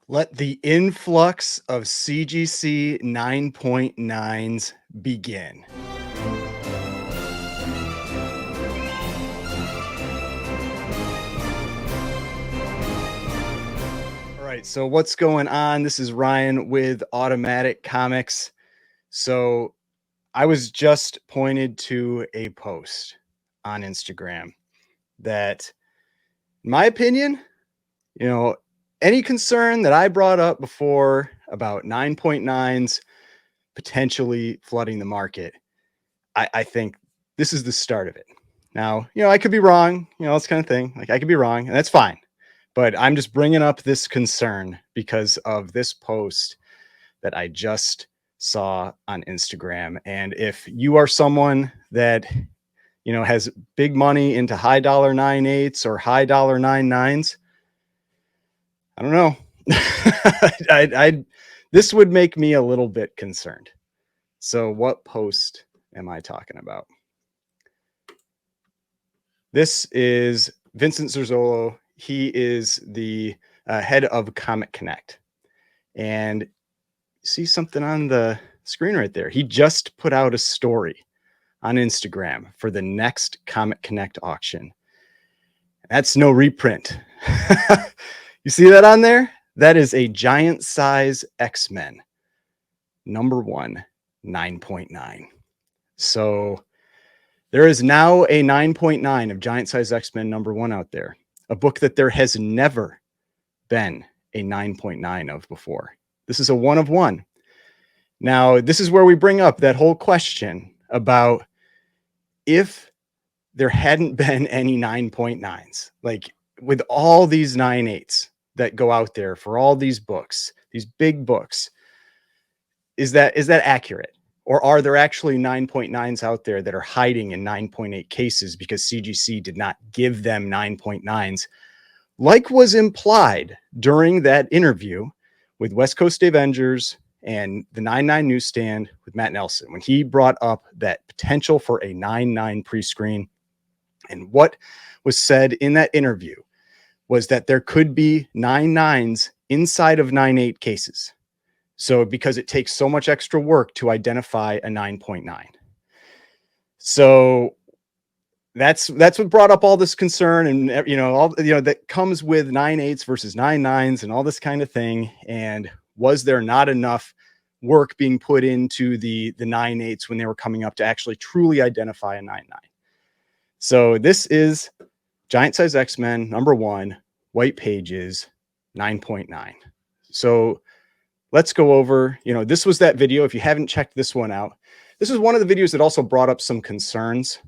Let the influx of CGC 9.9s begin. All right, so what's going on? This is Ryan with Automatic Comics. So I was just pointed to a post on Instagram that, in my opinion, you know, any concern that I brought up before about 9.9s potentially flooding the market, I think this is the start of it. Now, I could be wrong, this kind of thing. Like I could be wrong, and that's fine. But I'm just bringing up this concern because of this post that I just saw on Instagram. And if you are someone that, has big money into high dollar 9.8s or high dollar 9.9s, I don't know. I this would make me a little bit concerned. So what post am I talking about? This is Vincent Zerzolo. He is the head of Comic Connect. And see something on the screen right there. He just put out a story on Instagram for the next Comic Connect auction. That's no reprint. You see that on there? That is a giant size X-Men number 1, 9.9. So there is now a 9.9 of giant size X-Men number 1 out there, a book that there has never been a 9.9 of before. This is a 1 of 1. Now, this is where we bring up that whole question about if there hadn't been any 9.9s, like with all these 9.8s that go out there for all these books, these big books, is that accurate? Or are there actually 9.9s out there that are hiding in 9.8 cases because CGC did not give them 9.9s, like was implied during that interview with West Coast Avengers and the 9.9 newsstand with Matt Nelson, when he brought up that potential for a 9.9 pre-screen. And what was said in that interview was that there could be 9.9s inside of 9.8 cases. So because it takes so much extra work to identify a 9.9. So that's what brought up all this concern, and that comes with 9.8s versus 9.9s and all this kind of thing. And was there not enough work being put into the 9.8s when they were coming up to actually truly identify a 9.9? So this is Giant Size X-Men number 1, white pages, 9.9. So let's go over, this was that video. If you haven't checked this one out, this is one of the videos that also brought up some concerns.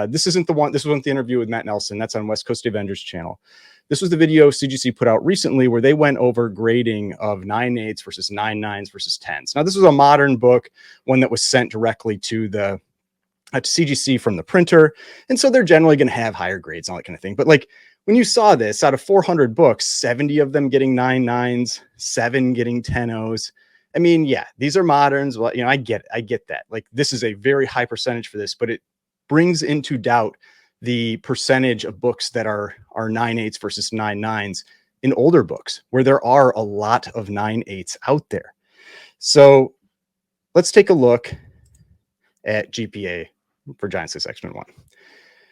This isn't the one. This wasn't the interview with Matt Nelson. That's on West Coast Avengers channel. This was the video CGC put out recently where they went over grading of 9.8s versus 9.9s versus 10s. Now, this was a modern book, one that was sent directly to the CGC from the printer. And so they're generally going to have higher grades and all that kind of thing. But like when you saw this, out of 400 books, 70 of them getting 9.9s, 7 getting 10.0s. I mean, yeah, these are moderns. Well, I get that. Like this is a very high percentage for this, but it brings into doubt the percentage of books that are 9.8s versus 9.9s in older books, where there are a lot of 9.8s out there. So let's take a look at GPA for Giant Size X-Men 1.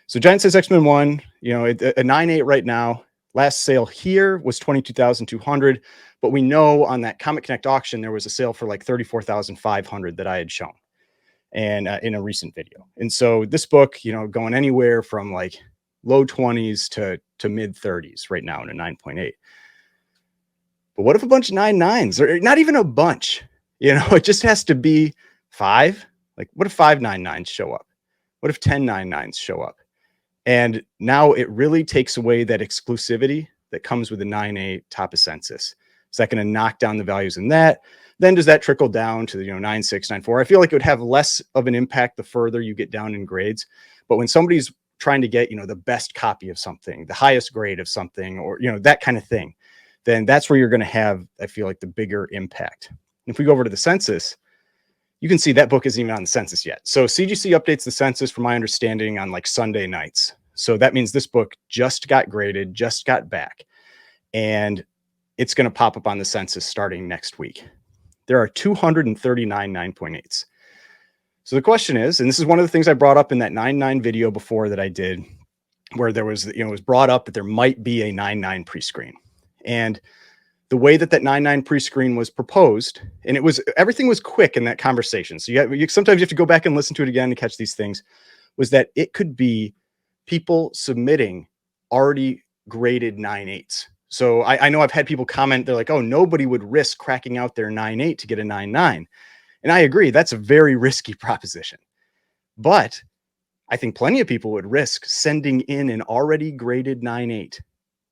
So Giant Size X-Men 1, a 9.8 right now. Last sale here was $22,200, but we know on that Comic Connect auction there was a sale for like $34,500 that I had shown, and in a recent video. And so this book, going anywhere from like low 20s to mid 30s right now in a 9.8. But what if a bunch of 9.9s, or not even a bunch? It just has to be 5. Like, what if 5 9.9s show up? What if 10 9.9s show up? And now it really takes away that exclusivity that comes with the 9.8 top of Census. Is that going to knock down the values in that? Then does that trickle down to the 9.6, 9.4? I feel like it would have less of an impact the further you get down in grades. But when somebody's trying to get the best copy of something, the highest grade of something, or that kind of thing, then that's where you're going to have, I feel like, the bigger impact. And if we go over to the Census, you can see that book isn't even on the Census yet. So CGC updates the Census, from my understanding, on like Sunday nights. So that means this book just got graded, just got back. And it's going to pop up on the census starting next week. There are 239 9.8s. So the question is, and this is one of the things I brought up in that 9.9 video before that I did, where there was, it was brought up that there might be a 9.9 pre-screen. And the way that 9.9 pre-screen was proposed, and everything was quick in that conversation. So sometimes you have to go back and listen to it again to catch these things, was that it could be people submitting already graded 9.8s. So I know I've had people comment, they're like, oh, nobody would risk cracking out their 9.8 to get a 9.9. And I agree, that's a very risky proposition. But I think plenty of people would risk sending in an already graded 9.8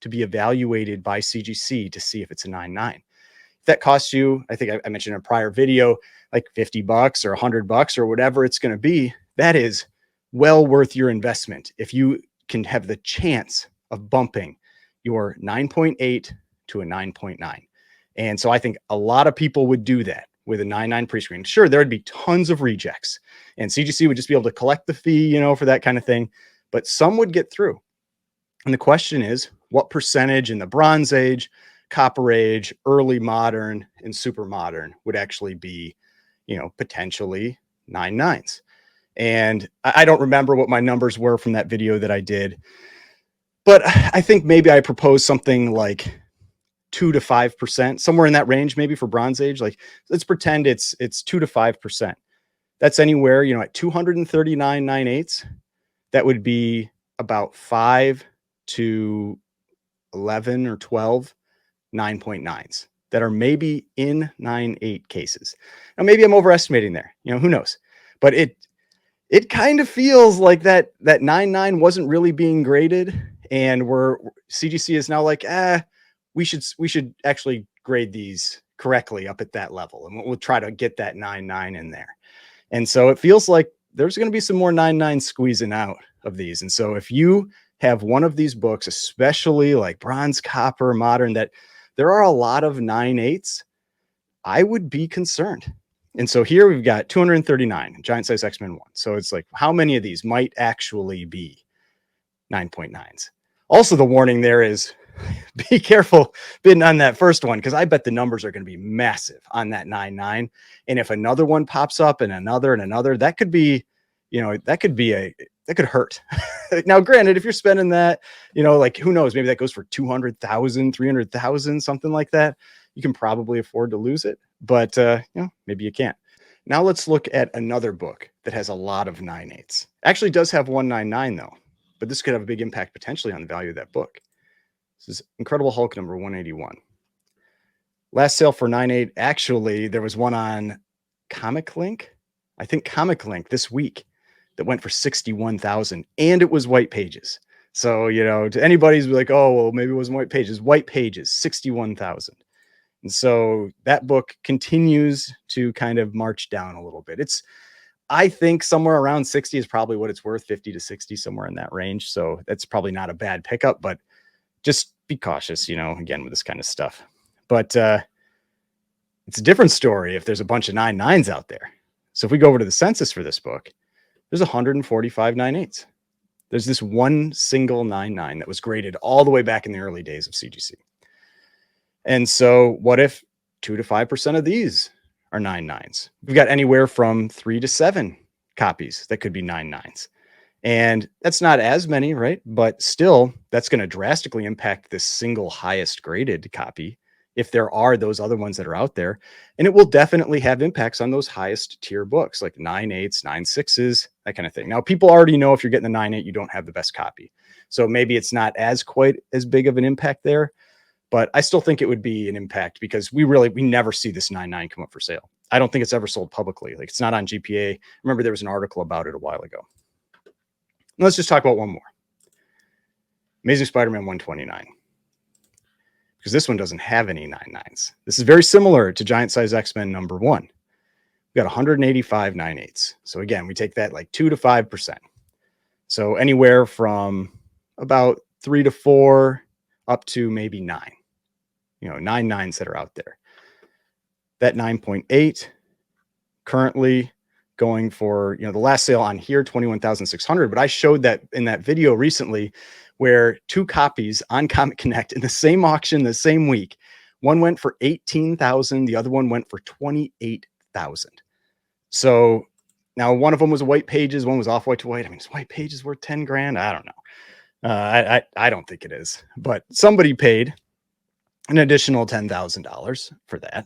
to be evaluated by CGC to see if it's a 9.9. If that costs you, I think I mentioned in a prior video, like $50 or $100 or whatever it's going to be, that is well worth your investment if you can have the chance of bumping your 9.8 to a 9.9. And so I think a lot of people would do that with a 9.9 pre-screen. Sure, there would be tons of rejects and CGC would just be able to collect the fee, for that kind of thing, but some would get through. And the question is, what percentage in the Bronze Age, Copper Age, early modern, and super modern would actually be, potentially 9.9s? And I don't remember what my numbers were from that video that I did, but I think maybe I proposed something like 2 to 5%, somewhere in that range, maybe for Bronze Age. Like, let's pretend it's 2 to 5%. That's anywhere, at 239 9.8s, that would be about 5 to 11 or 12 9.9s that are maybe in 9.8 cases. Now, maybe I'm overestimating there, who knows? But it kind of feels like that 9.9 wasn't really being graded, and CGC is now like, we should actually grade these correctly up at that level, and we'll try to get that 9.9 in there. And so it feels like there's going to be some more 9.9 squeezing out of these. And so if you have one of these books, especially like Bronze, Copper, Modern, that there are a lot of 9.8s, I would be concerned. And so here we've got 239 Giant Size X-Men 1. So it's like, how many of these might actually be 9.9s? Also, the warning there is, be careful bidding on that first one, because I bet the numbers are going to be massive on that 9.9. And if another one pops up and another, that could be, that could hurt. Now, granted, if you're spending that, like, who knows, maybe that goes for 200,000, 300,000, something like that. You can probably afford to lose it, but maybe you can't. Now let's look at another book that has a lot of 9.8s. Actually does have 199 though, but this could have a big impact potentially on the value of that book. This is Incredible Hulk number 181. Last sale for 9.8. Actually, there was one on Comic Link. I think Comic Link this week that went for 61,000, and it was white pages. So, to anybody who's like, oh, well, maybe it wasn't white pages, 61,000. And so that book continues to kind of march down a little bit. I think somewhere around 60 is probably what it's worth, 50 to 60, somewhere in that range. So that's probably not a bad pickup, but just be cautious, again, with this kind of stuff. But it's a different story if there's a bunch of 9.9s out there. So if we go over to the census for this book, there's 145 9.8s. There's this one single 9.9 that was graded all the way back in the early days of CGC. And so what if 2 to 5% of these are 9.9s? We've got anywhere from 3 to 7 copies that could be 9.9s. And that's not as many, right? But still, that's going to drastically impact this single highest graded copy if there are those other ones that are out there. And it will definitely have impacts on those highest tier books, like 9.8s, 9.6s, that kind of thing. Now, people already know if you're getting the 9.8, you don't have the best copy. So maybe it's not quite as big of an impact there, but I still think it would be an impact because we never see this 9.9 come up for sale. I don't think it's ever sold publicly. Like, it's not on GPA. Remember, there was an article about it a while ago. Let's just talk about one more. Amazing Spider-Man 129. Because this one doesn't have any 9.9s. This is very similar to Giant Size X-Men number 1. We've got 185 9.8s. So again, we take that like 2 to 5%. So anywhere from about 3 to 4 up to maybe 9. 9.9s that are out there. That 9.8 currently going for, the last sale on here, 21,600. But I showed that in that video recently where 2 copies on Comic Connect in the same auction, the same week, One went for 18,000. The other one went for 28,000. So now one of them was white pages, one was off white to white. I mean, is white pages worth 10 grand? I don't know. I don't think it is, but somebody paid an additional $10,000 for that.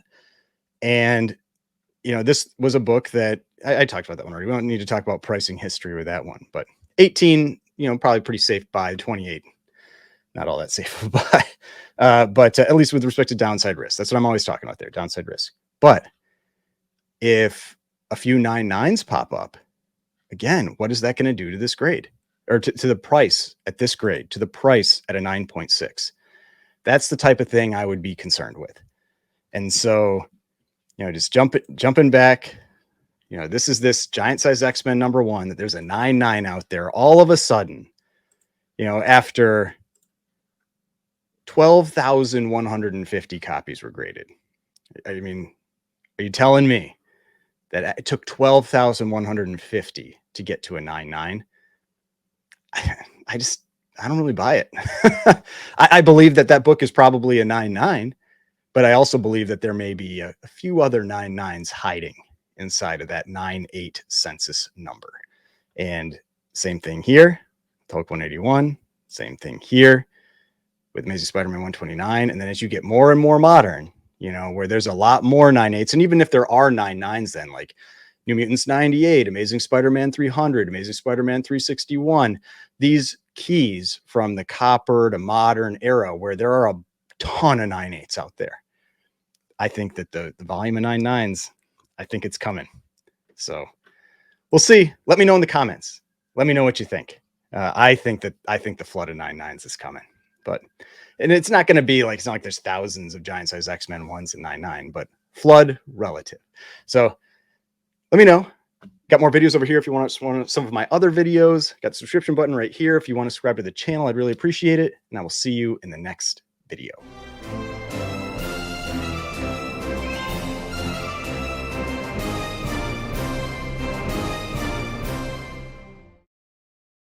And, this was a book that I talked about that one already. We don't need to talk about pricing history with that one, but 18, probably pretty safe buy. 28, not all that safe of a buy. But at least with respect to downside risk, that's what I'm always talking about there, downside risk. But if a few 9.9s pop up, again, what is that going to do to this grade, or to the price at this grade, to the price at a 9.6? That's the type of thing I would be concerned with. And so, just jumping back, this is this giant size X-Men #1 that there's a 9.9 out there all of a sudden, after 12,150 copies were graded. I mean, are you telling me that it took 12,150 to get to a 9.9? I don't really buy it. I believe that book is probably a 9.9, but I also believe that there may be a few other 9.9s hiding inside of that 9.8 census number. And same thing here, Hulk 181, same thing here with Amazing Spider-Man 129. And then as you get more and more modern, where there's a lot more 9.8s, and even if there are 9.9s, then like New Mutants 98, Amazing Spider-Man 300, Amazing Spider-Man 361, these keys from the copper to modern era where there are a ton of 9.8s out there. I think that the volume of 9.9s, I think it's coming. So we'll see. Let me know in the comments. Let me know what you think. I think the flood of 9.9s is coming, and it's not going to be like, it's not like there's thousands of giant size X-Men 1s and 9.9, but flood relative. So let me know. Got more videos over here if you want some of my other videos. Got the subscription button right here if you want to subscribe to the channel. I'd really appreciate it. And I will see you in the next video.